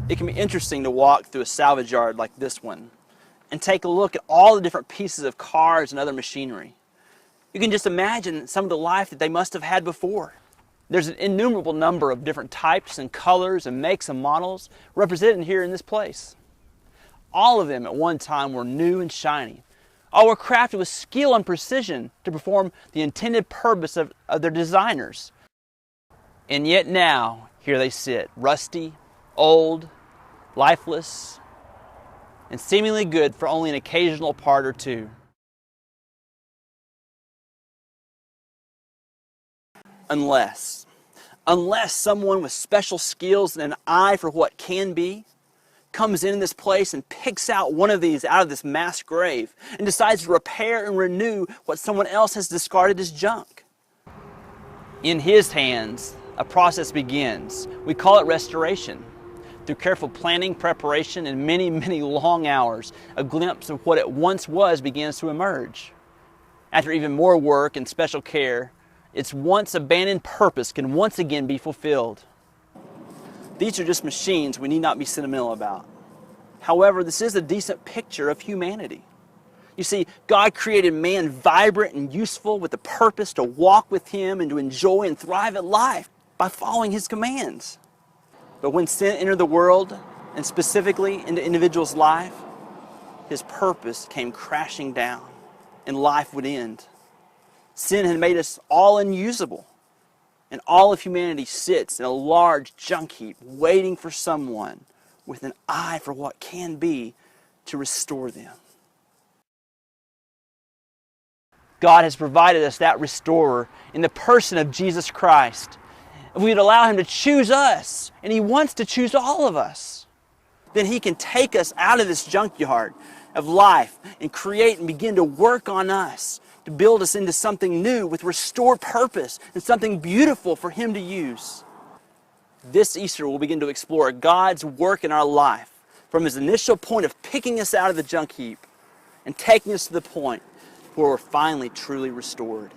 It can be interesting to walk through a salvage yard like this one and take a look at all the different pieces of cars and other machinery. You can just imagine some of the life that they must have had before. There's an innumerable number of different types and colors and makes and models represented here in this place. All of them at one time were new and shiny. All were crafted with skill and precision to perform the intended purpose of their designers. And yet now, here they sit, rusty, old, lifeless, and seemingly good for only an occasional part or two. Unless someone with special skills and an eye for what can be comes in this place and picks out one of these out of this mass grave and decides to repair and renew what someone else has discarded as junk. In his hands, a process begins. We call it restoration. Through careful planning, preparation, and many, many long hours, a glimpse of what it once was begins to emerge. After even more work and special care, its once abandoned purpose can once again be fulfilled. These are just machines we need not be sentimental about. However, this is a decent picture of humanity. You see, God created man vibrant and useful with the purpose to walk with Him and to enjoy and thrive at life by following His commands. But when sin entered the world, and specifically into individuals' life, His purpose came crashing down and life would end. Sin had made us all unusable, and all of humanity sits in a large junk heap waiting for someone with an eye for what can be to restore them. God has provided us that restorer in the person of Jesus Christ. If we'd allow Him to choose us, and He wants to choose all of us, then He can take us out of this junkyard of life and create and begin to work on us to build us into something new with restored purpose and something beautiful for Him to use. This Easter we'll begin to explore God's work in our life from His initial point of picking us out of the junk heap and taking us to the point where we're finally truly restored.